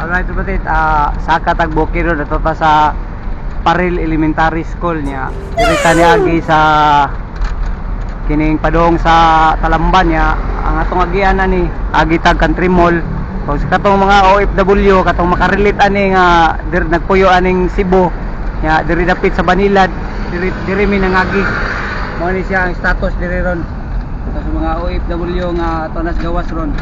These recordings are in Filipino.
Alright, kapatid, sa Katagbukid ron ato ta sa Paril Elementary School niya. Dirita niya agi sa kining padong sa Talamban niya. Ang atong agian ani agi tag Country Mall. Kung sa katong mga OFW katong makarelate ani nga nagpuyo aning Cebu niya, diri dapit sa Banilad, diri mi nangagi. Mao ni siya ang status diri ron. Sa mga OFW nga ato nas gawas ron.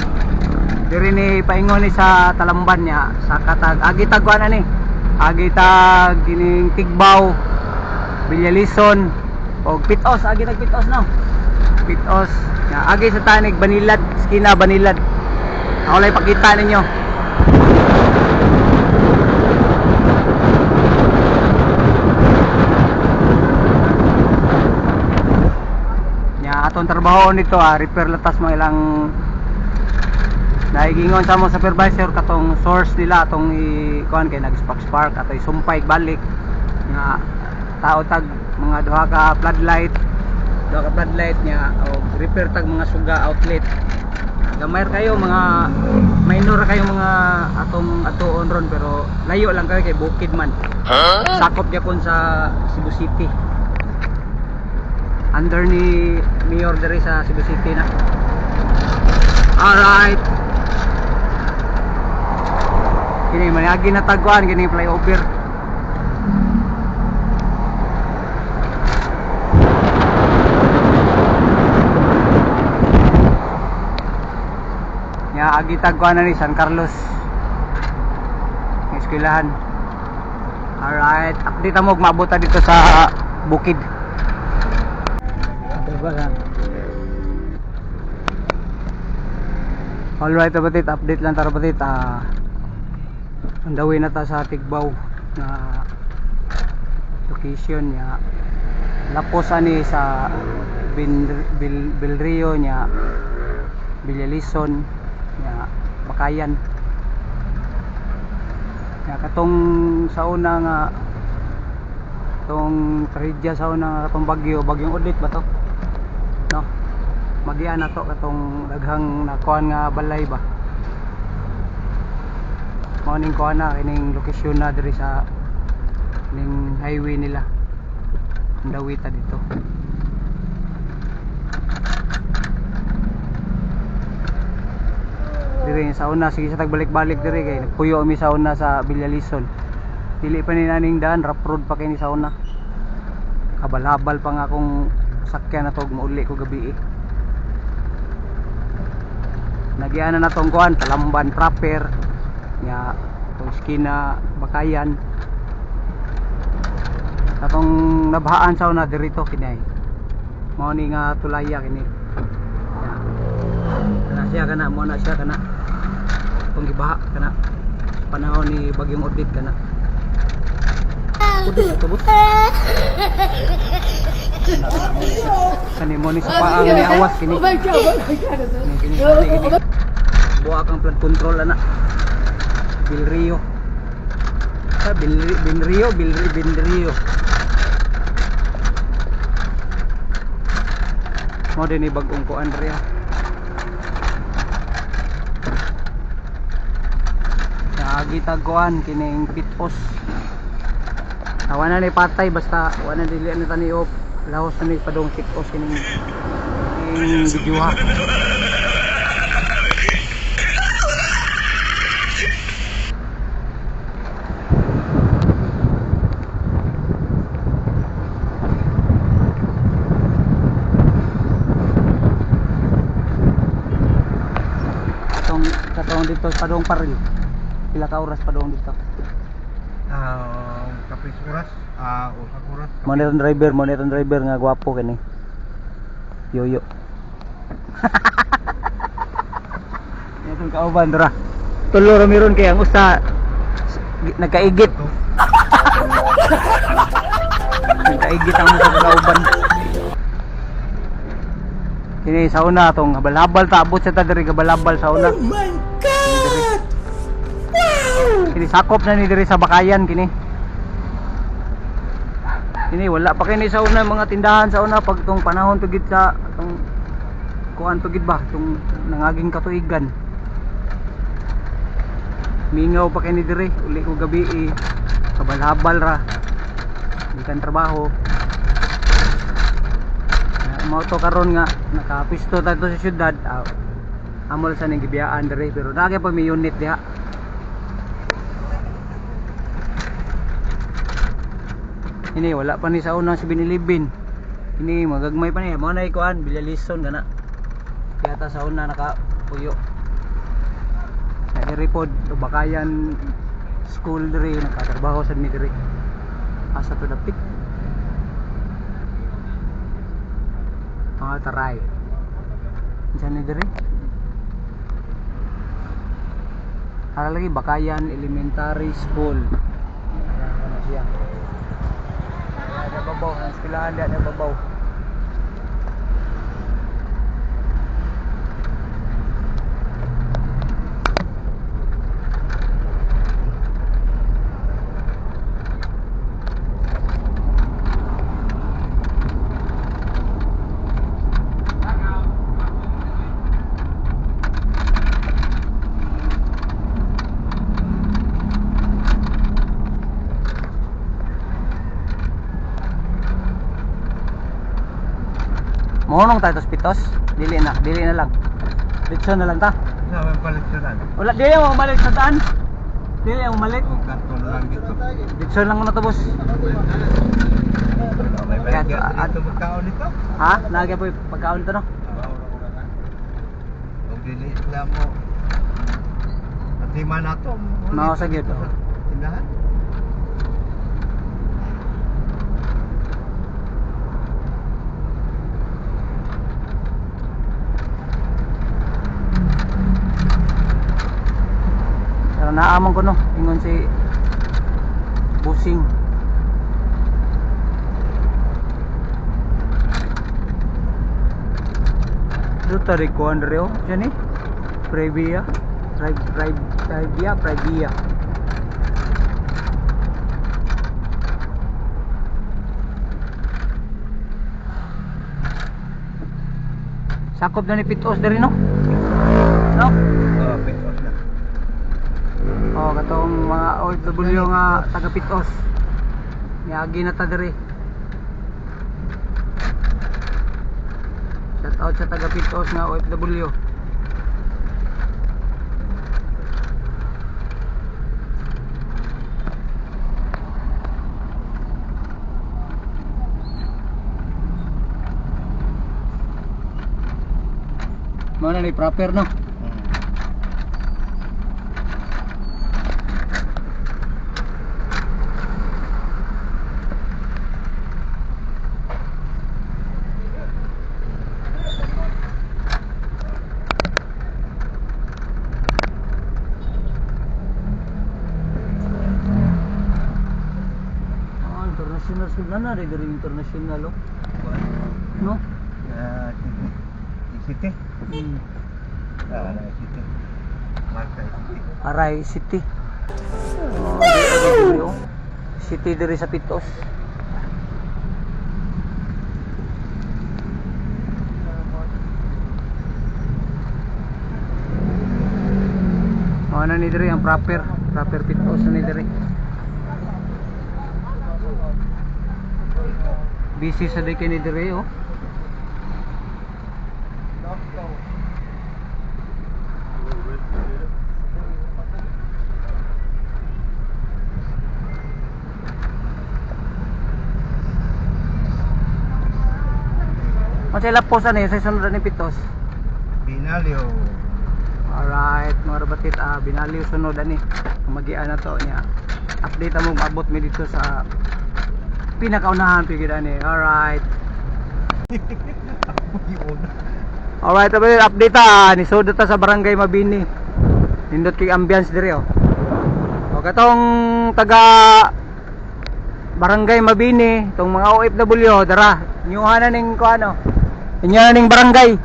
Diri ni paingon ni sa Talamban niya sa katag agi tagwan ani agi tag kining Tigbaw, Bilyalison og Pitos, agi tag Pitos no. Pitos ya, agi sa tanig Banilad, skina Banilad. Ako lang ipakita ninyo. Ya, atong trabaho nito repair latas mo ilang naigingon sa mo supervisor katong source nila atong ikuan kay nag-spark ato isumpay balik nga tao tag mga duha ka floodlight nya o repair tag mga suga outlet. Gamay kayo mga minor kayo mga atong atuon ron pero layo lang kayo kay bukid man. Sakop gyapon sa Cebu City. Under ni Mayor diri sa Cebu City na. Alright. Kini managi na tagwan kini flyover. Ya agi tagwan na ni San Carlos. Ng eskwelahan. Alright, update mo maabot dito sa bukid. Alright, update lang tara batit. Andawin na ta sa Tigbaw na location niya. Lapos ani sa Bilrio niya, Bilyalison niya, Bakayan. Ya katong sa una nga tong tragedya sa una nga katong bagyong Odette ba to? No. Magian na to katong daghang nakuan nga balay ba. Morning ko na kining lokasyon na diri sa ning highway nila. Ndawita dito. Diri sa una sige sa tagbalik-balik diri kay nagpuyo mi sa una sa Bilyalison. Dili pa ni naning daan, rough road pa kay ni sa una. Kabal-habal pa nga akong sakyan na to mauli ko gabi eh. Nagyana na tong kuan Talamban proper nya tong skina Bakayan. Katong nabhaan sa una dirito kini. Mao ni nga tulaya kini. Kana siya kana mo na siya kana. Tong gibaha kana panahon ni bagyong Odette kana. Udit tubot. Kani mo ni sa paang ni awas kini. Buha kang flood control ana. Bilrio. Sa Binrio. Mo din ni bagong ko Andrea. Agi tagkuan kining Pitos. Awan na ni patay basta wala dili na tani op. Lahos na ni padong Pitos kining bidyuha. Katong dito padong Paril. Pila ka oras padong dito? Kapis oras, usag oras. Monitor driver nga gwapo kini. Yoyo. Yatong kauban dira. Tulo ra meron kay ang usa nagkaigit. Nagkaigit ang usa kauban. Kini sa una tong habal-habal ta abot sa ta diri habal-habal sa una. Oh my god. Wow! Kini sakop na ni diri sa Bakayan kini. Kini wala pa kini sa una mga tindahan sa una pag tong panahon tugid sa tong kuan tugid ba tong nangaging katuigan. mingaw pa kay ni dire uli ko gabi kabal-habal ra di kan trabaho. Mao to karon nga nakapisto ta to sa syudad. Amol sa ning gibiyaan dire pero dagay pa may unit diha. Ini wala pa ni sa unang 7-Eleven. Ini magagmay pa ni mo na ikuan bilyalison kana. Kaya ta sa una nakapuyo. Na diri pod Bakayan school dire nakatrabaho sa mi dire. Asa to dapit. Taray. Diyan ni dire. Ara lagi Bakayan Elementary School. Ano siya? Ada babaw, ang eskwelahan ada babaw. Monong tayo tos pitos. Dili na lang. Ditso na lang ta. Sa may palitsunan. Wala dili mo malik sa daan. Dili mo malik. O karton lang dito. Ditso lang muna to boss. May balik dito magkaon dito. Ha? Nagay po pagkaon to no. O dili lang mo. At lima na to. Mao sa gyud. Tindahan. Naamon ko no, ingon si Busing. Dito rin ko Andreo, siya ni Previa. Sakop na ni Pitos dari no? No? Pitos na. Oh, katong mga OFW nga taga Pitos. Niagi na ta diri. Shout out sa taga Pitos nga OFW. Mana ni proper no? International school na dari international oh. No? City. City. Aray City. Oh, City diri sa Pitos. Ano ni diri ang proper Pitos ni diri. Busy sa dike ni dire oh. Masay laposan eh sa sunod ni Pitos. Binalyo. Alright, mga rabatit, binaliw sunod ani. Magian na to niya. Update mo maabot mi dito sa pinakaunahan pigid ani. Alright. Alright, update ni sudot ta sa barangay Mabini. Nindot kay ambience dire oh. O katong taga barangay Mabini, tong mga OFW dara, nyuhan na ning kuano. Inyo na ning barangay.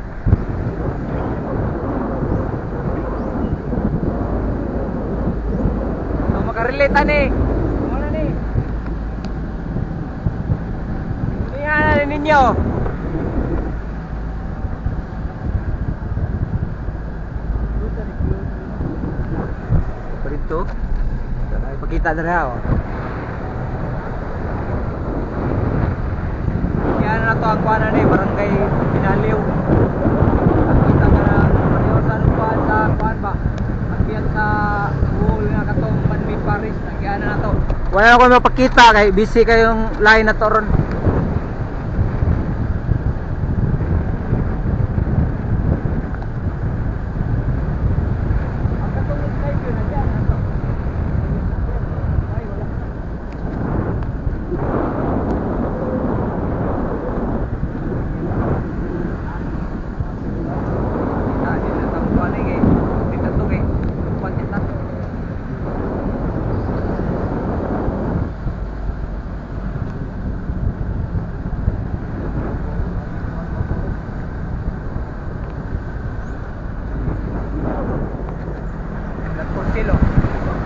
So makarelate ani. Ano ni? Inyo na ninyo. dito. Ay pakita diri ha. Oh. Yan na to ang kuana ni Barangay Pinaliw. Kita ka na pareho sa kuan sa kuan ba. Pagbiyan sa pool nga katong Manmi Paris, nagyan na to. Wala na ko mapakita kay busy kayong line na to ron.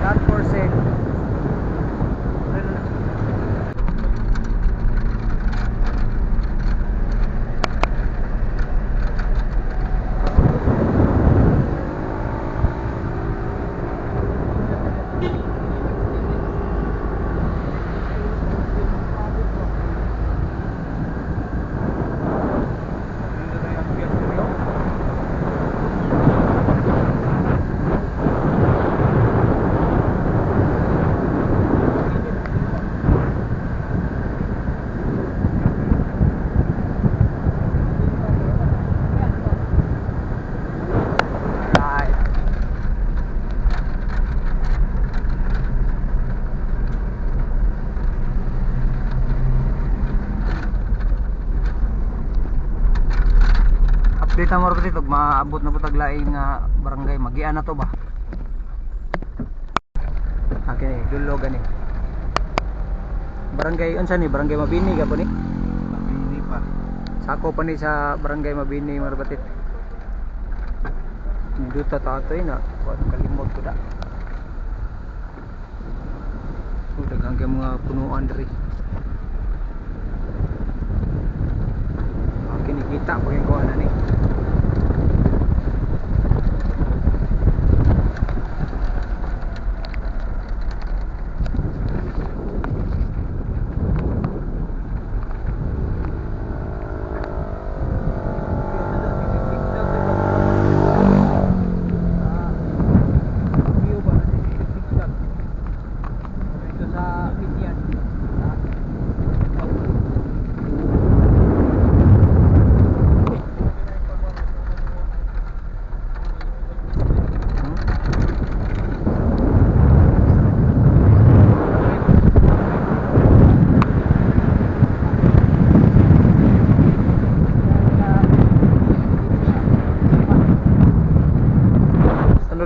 Not for sale. Dito mo rin dito, maabot na po taglaing barangay, magian na to ba? Okay, dulo gani. Barangay, unsa ni? Barangay Mabini ka po ni? Mabini pa. Sako pa ni sa barangay Mabini, Marabatit. Dito tato na, kalimot ko da. Daghang kay mga punuan diri. Kinikita po yung kuha na ni.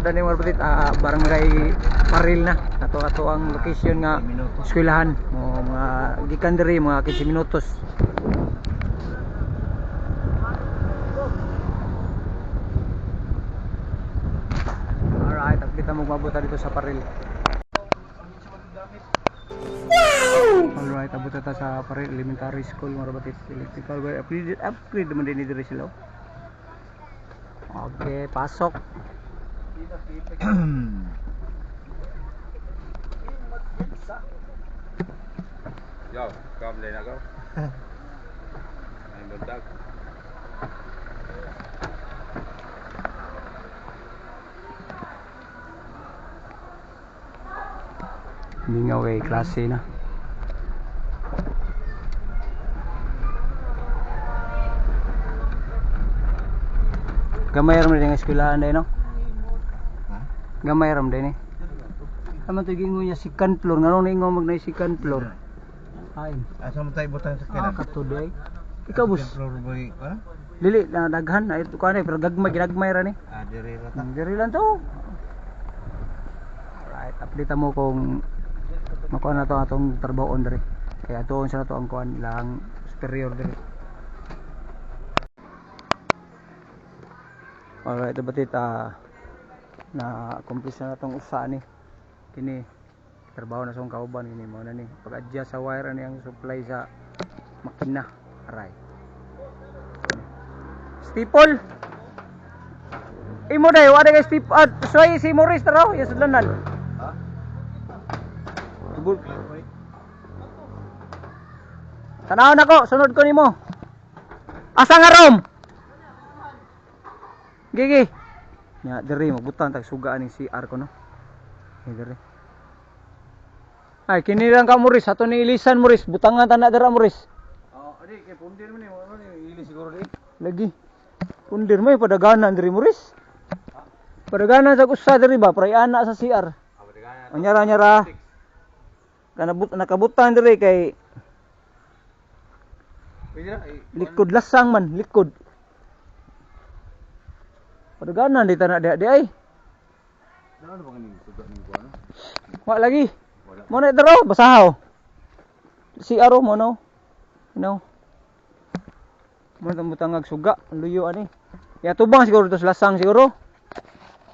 Dani mo rin barangay Paril na ato ang location nga eskwelahan mo mga gikan diri mga 15 minutos. Alright, kita mo mabuta dito sa Paril. Alright, abuta ta sa Paril Elementary School Marabatis. Electrical wire upgrade man din diri sila. Okay, pasok. Yo, come lên ako. Anh budak. Mingaw eh, klase na. Gamay ram din ang eskwelahan day no? Gamay ram din eh. Tama to gingo niya second floor, nganong ningo magnay second floor. Ay. Asa mo tayo butang sa kailan? Katuday. Ikaw bus. Floor boy, ha? Dili na daghan ay to kanay pero ginagmay ra ni. Diri ra ta. Diri lang to. Alright, update mo kung makuha na to atong trabaho diri. Kaya tuon sa to ang kuan ilang superior diri. Alright, dapat na accomplish na itong usa ni kini trabaho na sa kauban ini mo na ni pag-adjust sa wire ani ang supply sa makina. Aray. Staple. Imo day wa day staple. Soy si Morris taro, yes lanan. Ha? Tubol. Tanaw na ko, sunod ko nimo. Asa nga rom? Gigi. Nya diri magbutang tag sugaan ning CR ko no. Diri. Ay kini lang ka Muris, ato ni ilisan Muris, butangan ta na dira Muris. Adi kay pundir mo ni, ano ni ili siguro di. Lagi. Pundir mo padaganan diri Muris. Padaganan sa usa diri ba, pray ana sa CR. Padaganan. Anyara-nyara. Nakabutan diri kay Pwede na. likod lasang man, likod. Padaganan di tanak di ay. Ano ba kaning sugat ning kuano? Wa lagi. Wala. Mo na daro basahaw. CR mo no. No. Mo na butangag suga, luyo ani. Ya tubang siguro tos lasang siguro.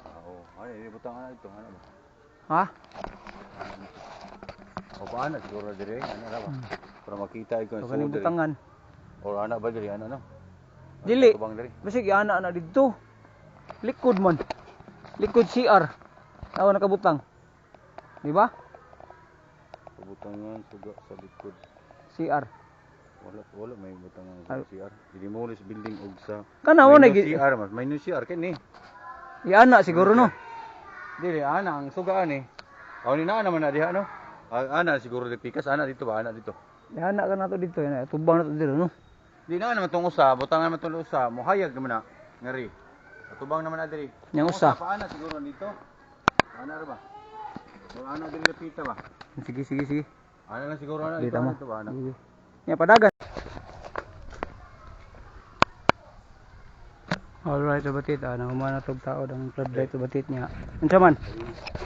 Oo. Ay, butang ana ito, ano ba? Ha? O paano siguro dire, ano ra ba? Para makita ikaw So ang kaning diri. butangan. O ana ba diri, ano no? Dili. Tubang diri. Basig ana na didto. Likod man. Likod CR. Awa nakabutang. Di ba? Butangan suga sa likod. CR. Wala may butangan sa CR. Demolish building og sa Kana mo na CR mas may CR kini. ana siguro no. Dili ana ang suga ani. Aw ni na naman na diha no. Ana siguro di pikas ana dito ba ana dito. Ana ka na to dito yan. Tubang na to dito no. Di na naman tong usa, butangan naman tong usa, mohayag naman na ngari. Atubang naman na diri. Yang usa. Paana siguro dito? Ana ra ba? O ana diri lapita ba? Sige sige sige. Ana lang siguro ana Di dito tama. dito ba ana. Ya padagan. Alright, batit nang umana tog tao dang floodlight batit niya. Unsa man?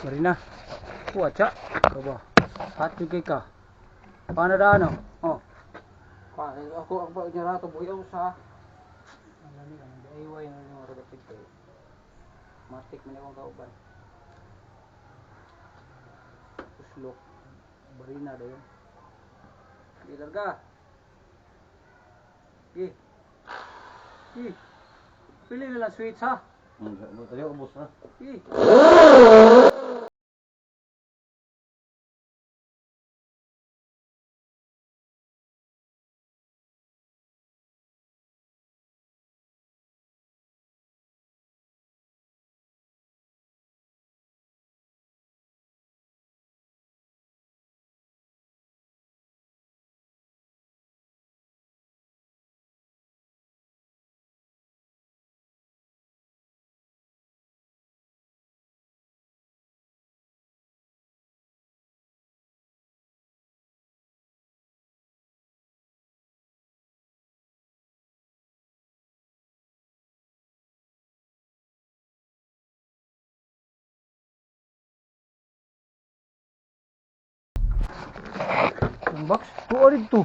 Marina. Kuatsa. Kaba. Hati kay ka. Paano daano? Oh. Ako gyara to buyaw sa ano ni ang DIY na yung mga batit kay. Matik man akong kauban. Uslok. Marina dayon. Gitar ka. Gi. Gi. Pili na lang sweets ha. Dali ubos na. Gi. Ang box. Tuwa dito.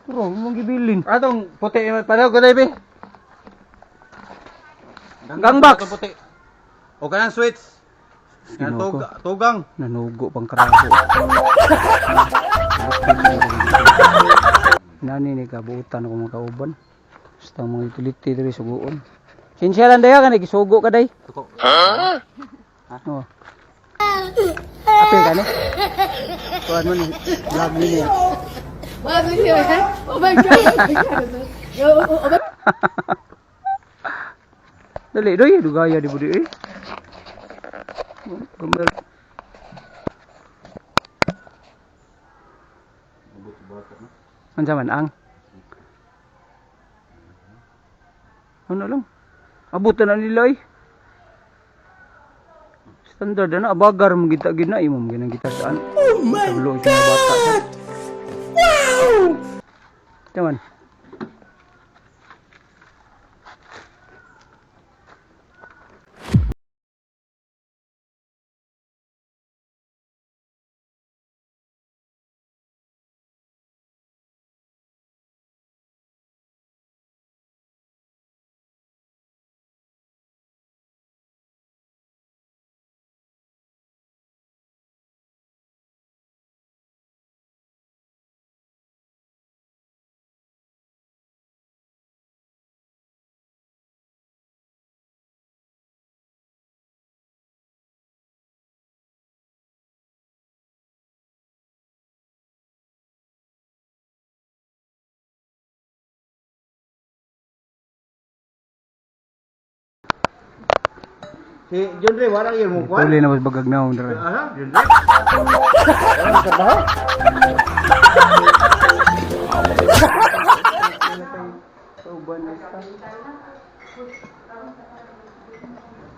Turo, mong gibilin. Atong puti padaw ko dai be. Gangbox. Atong puti. O kanang sweets. Kanang Ginoo ko. tugang. Nanugo pang karaho. Nani ni kabuutan ako mga kauban. Basta mga utility diri suguon. Sinsya lang daya ka nagisugo ka day. Tuko. Ha? Oh. Apil ka ni? Tuwan mo ni vlog ni niya. Oh my god! Dali doy, dugaya di budi eh. Gambar. Ansa man ang? Ano lang? Abutan na nila eh. Standard na abagar mo gita gina imong ginang gita saan. Oh my god. Wow. Taman. Si John Ray, wala yun mo kuwan. Tuloy na mas bagag na akong dere. Aha, John Ray. Wala sa baho.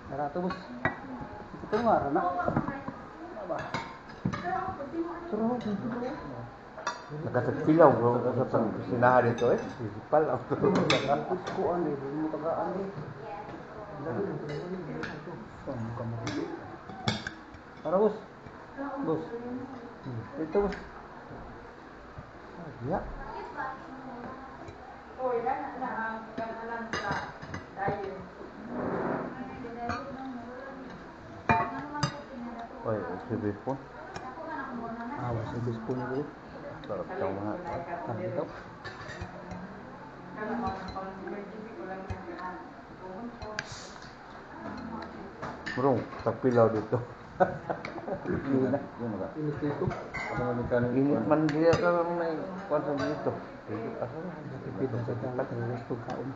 Tara, tubos. Ito nga, rana. Nakasagpilaw ko sa pang-sinahan dito eh. Sipal ako. Kuan eh, mo tagaan eh. Tara, bos. Bos. Ito, bos. Ya. Oy, sige po. Awas, ibis po niyo dito. Sarap daw mga. Tara, ito. Bro, tagpilaw dito. Yun na. Yun na. Init dito. Init man dia ka may kwansa dito. Dito asa na. Tipid sa dagat, ang gusto kaon.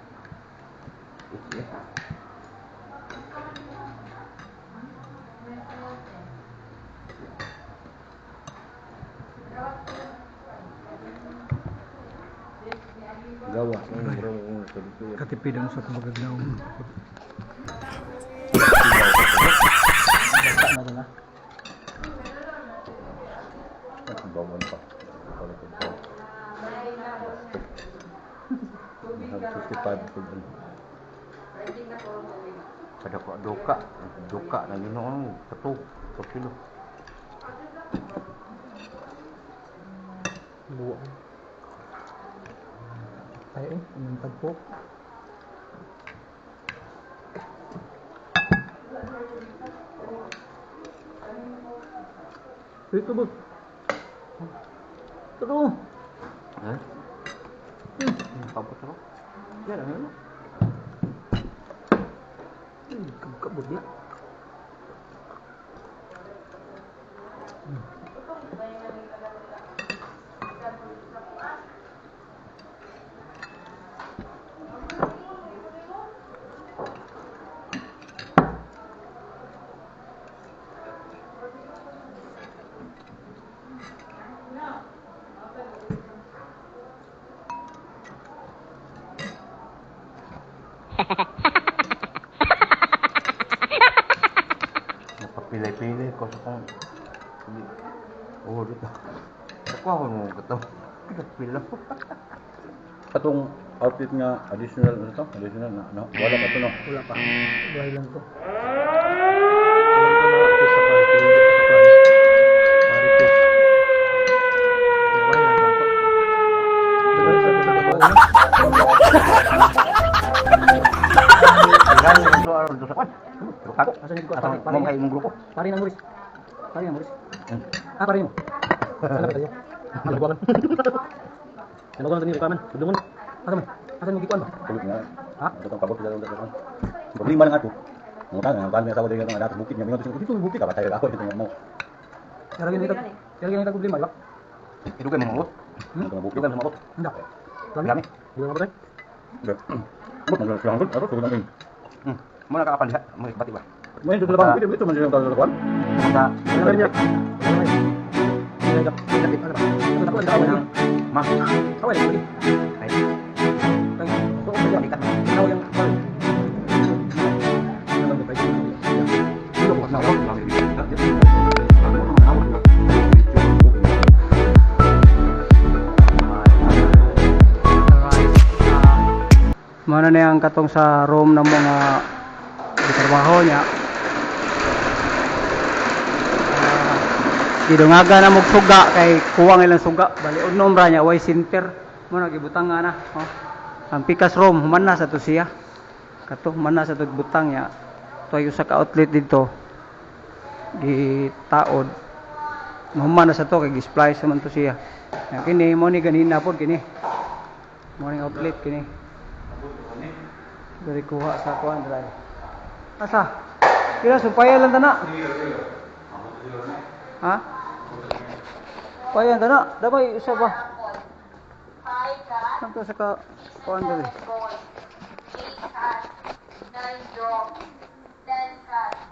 Gawa. Bro, dito. Katipid ang sa kumagagnaw. Bawon pa. Kada ko duka na ginoon satu kilo. Luwang. Ay, anong tagpo? Ito ba? Ito. Ha? Kapot ro. Yan ano? Kabut ya. Napapilay-pilay ko sa kong oh dito. Nakuha mo ito. Pila. Atong outfit nga additional ano to? Additional na wala pa to no. Wala pa. Buhay lang to. Pari ng grupo. Pari ng Muris. Pari ng Muris. Ah, pari mo. Sana ba tayo? Nalaguan. Nalaguan tani rekaman. Dungon. Asa mo gikuan ba? Kulit nga. Ha? Datang kabot dalam dalam. Problema lang ato. Mo ta nga kan sa waday nga ato bukid nga mingon dito bukid ka ba tayo ako dito mo. Kaya gini ta problema, ba? Itu kan mo. Mo bukid kan mo. Hindi. Dami. Di ba ba? Mo nang lang ato ko nang. Mo nakakapan diha, mo ibati ba. Mo yung Ah. dalawa itu man yung dalawa. Sa ano niya? Mas. Awal lagi. Ay. So, kaya kita. Ikaw yung pal. Alam mo tayo. Dilo ko na ako. Mana na yung katong sa room ng mga trabaho niya. Idungaga na mong suga kay kuwang ilang suga. Bali unom ra niya way center. Mo nagibutang nga na. Oh. Ang pikas room human na sa to siya. Kato human na sa to butang niya. Tuyo sa ka-outlet dito. Gitaod. Human na sa to kay gi-splice man to siya. Ya kini mo ni ganina pod kini. Morning outlet kini. Dari kuha sa kuan dry. Asa? Kira supaya lang tana. Ha? Supaya tana, dabay isa ba? Santo sa ka kuan dali. 8 cash, 9 draw, 10 cash.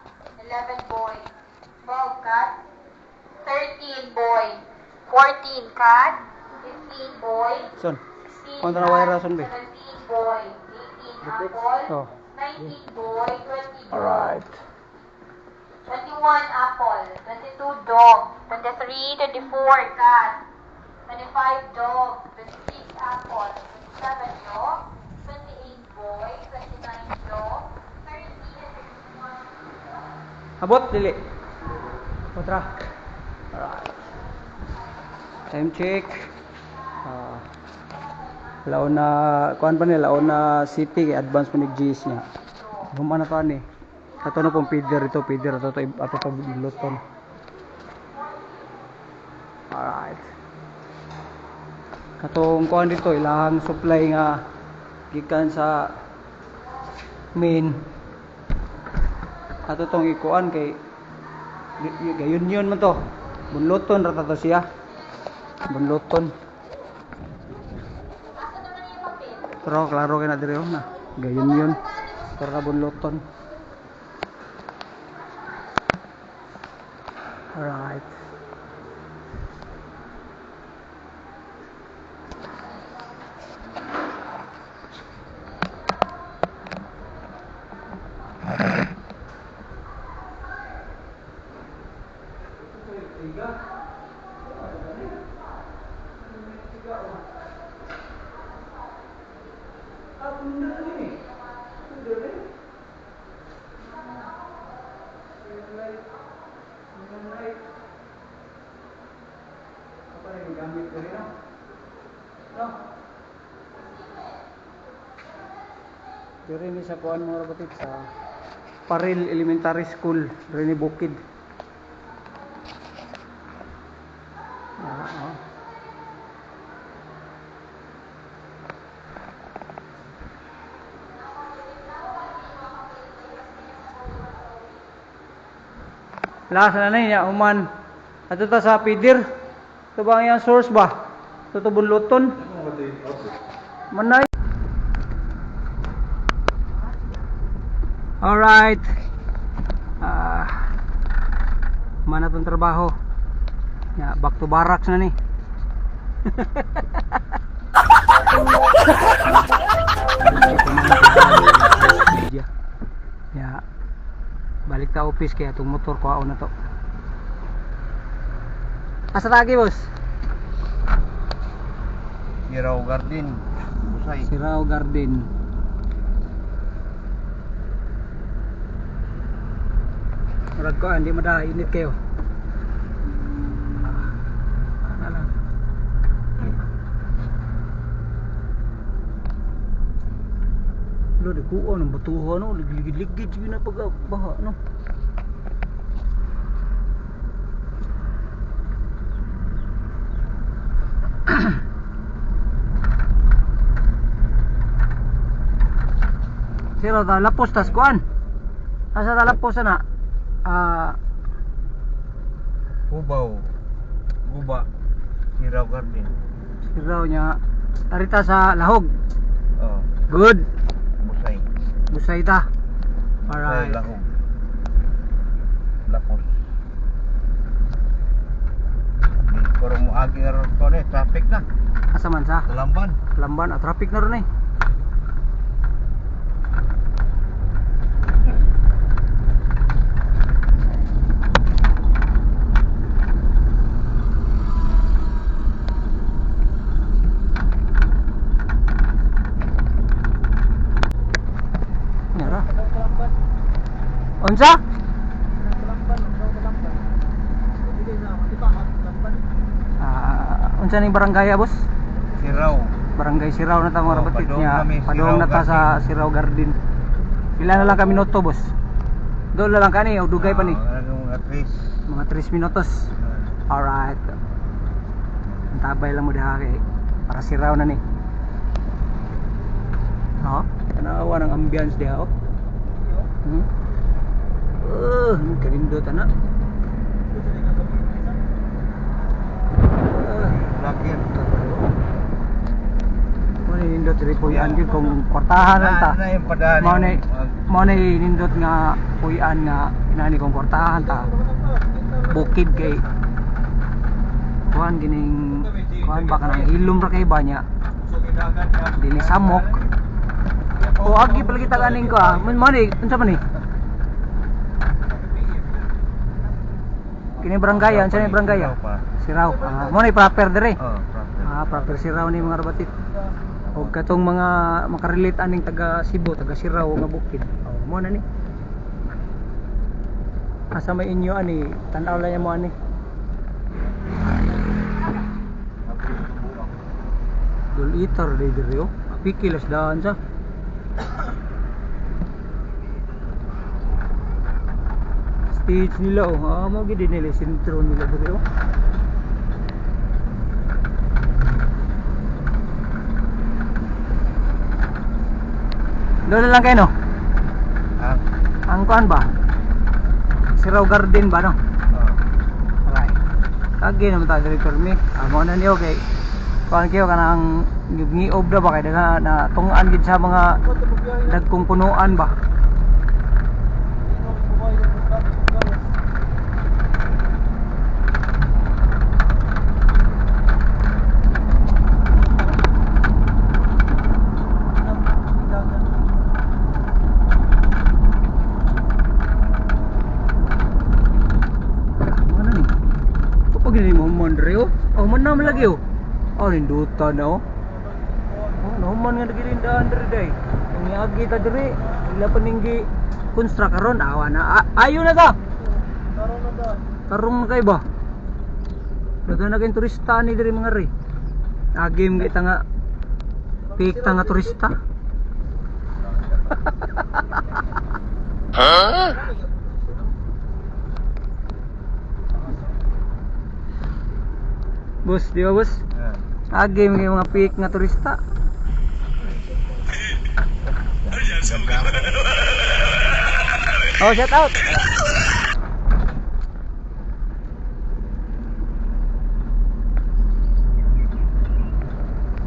11 boy. 12 cat. 13 boy. 14 cat. 15 boy. Son. 16 Kontra na wire cat. rason be. 17 boy. 18 apple. Oh. 19 boy. 20 dog. Alright. 21 apple. 22 dog. 23, 24 cat. 25 dog. 26 apple. 27 dog. 28 boy. 29 dog. 30 and 31. Abot, dili. Kontra. Alright. Time check. Laon na, kuan pa ni, laon na city, advance pa ni GS niya. Human na to ani. Kato na pong feeder ito, feeder ito, ato pa luton. Alright. Katong kuan dito, ilahang supply nga gikan sa main. Ato tong ikuan kay gayon yun man to. Bunluton rata to siya. Bunluton. Pero klaro kay na diri na. Gayon yun. Pero na bunluton. Alright. Diri ni sa kuan mga robotik sa Paril Elementary School, diri ni Bukid. Oo. Lasa na niya uman. Ato ta sa pidir. Ito ba ang source ba? Ito to bunluton. Manay. Alright. Mana tong trabaho. Ya, back to barracks na ni. Ya. Balik ta office kaya itong motor ko na to. Asa tagi boss? Sirao Garden. Busay. Sirao Garden. Murag ko hindi init kayo. Ano lang. Lo di kuo ng batuho no, ligid-ligid yun na pagbaha no. Siro ta lapos tas kuan. Asa ta lapos na? Ubaw. Guba. Sirao Garden. Sirao nya arita sa lahog. Oh, Good. Busay. Busay ta. Busay Alright. lahog. Lapos. Pero mo agi nga ron ko ni traffic na. Asa man sa? Lamban. Lamban, traffic na ron eh. Nyara. Unsa? Unsa ning barangay boss? Sirao. Barangay Sirao na ta mga rabatit padung niya. kami, Padung na Sirao ta sa Sirao Garden. Pila na lang kami minuto boss? Doon na lang kani o dugay pa ni. Anong at least Mga 3 minutos. Alright. Antabay lang mo diha kay para Sirao na ni. Oh, tanawa ng ambience diha oh. Kalindot ana. lakir. Mo ni nindot diri puyan gyud kung kwartahan lang ta. Na yung padaan. Mo ni nindot nga puyan nga nani kong kwartahan ta bukid kay kuan gining kuan baka nang hilom ra kay ba nya dili samok o agi pala kita kaning ko mo ni unsa man ni kini barangay unsa ni barangay Siraw mo ni proper dire proper Siraw ni mga rabatit o katong mga makarelate aning taga Cebu taga Siraw nga bukid mo na ni asa may inyo ani tan-aw lang mo ani dul itar day dire oh pikilas daan sa stage nila oh mo gid nila sentro nila dire oh doon lang kayo no ang kuan ba Siraw Garden ba no alright kagi naman tayo diri permi mo na niyo kay kuan kayo kanang ngiob na ba kay daga na tungan gid sa mga dagkong punuan ba gini mo man dre oh man na lagi oh ninduta na oh man nga nagilindahan dre day ang agi ta dre ila paninggi konstrak karon awa na ayo na ta tarong na kay ba dagan na kay turista ni dre mga re agim kita nga pik ta nga turista ha bus, di ba bus? Agi may mga pick nga turista. Oh, shout out.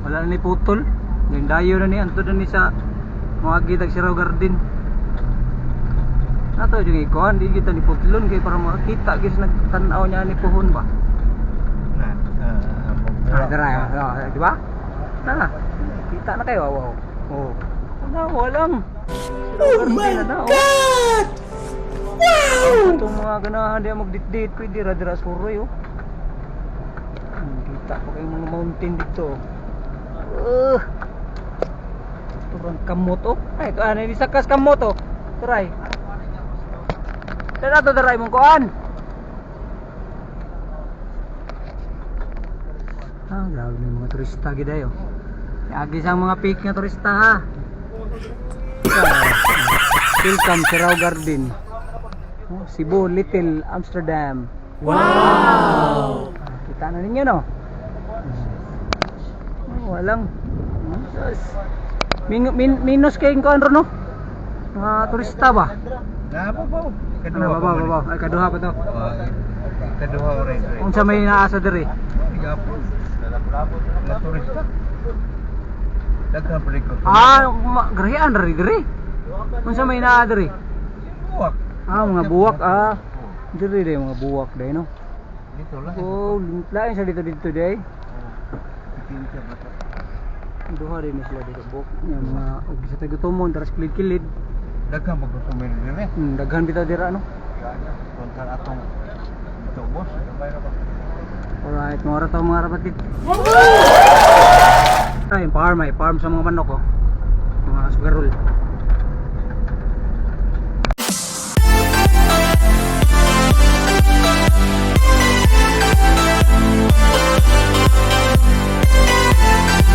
Wala na ni putol. Yung dayo na ni anto na ni sa mga gitag Siraw Garden. Nato yung ikuan, di kita ni putlon kay para makita guys nagtanaw niya ni puhon ba. Di ba? Na, kita na kayo. Wow. Oh. Walang. Oh my God! Wow! Itong mga ganahan diya mag-date-date pwede radira suroy oh. Kita ko kayong mga mountain dito. Turang kamot oh. Ay, ito ano, isakas kamot oh. Turay. Dito ito daray mong kuan. Grabe ng mga turista gid ayo. Agi sang mga pick nga turista ha. Welcome Siraw Garden. Cebu, Little Amsterdam. Wow! Kita na ninyo no. Walang minus kay ko ano no. Mga turista ba? Nababaw. Ay kaduha pa to. Kaduha rin. Unsa may naasa diri? Na turista. Daghang pelikot. Grahian ri diri. Unsa may naa diri? Buwak. Mga buwak diri day mga buwak day no. Dito lang. Oh, lain sa dito day. Pipili siya bata. Duha din sila dito buwak. Yung mga og sa tagutomon taras kilid-kilid. Daghang magkusumin dire. Daghan bitaw dira no. Kontra atong ito boss. Alright, mga rabatit. Ay, farm sa mga manok oh.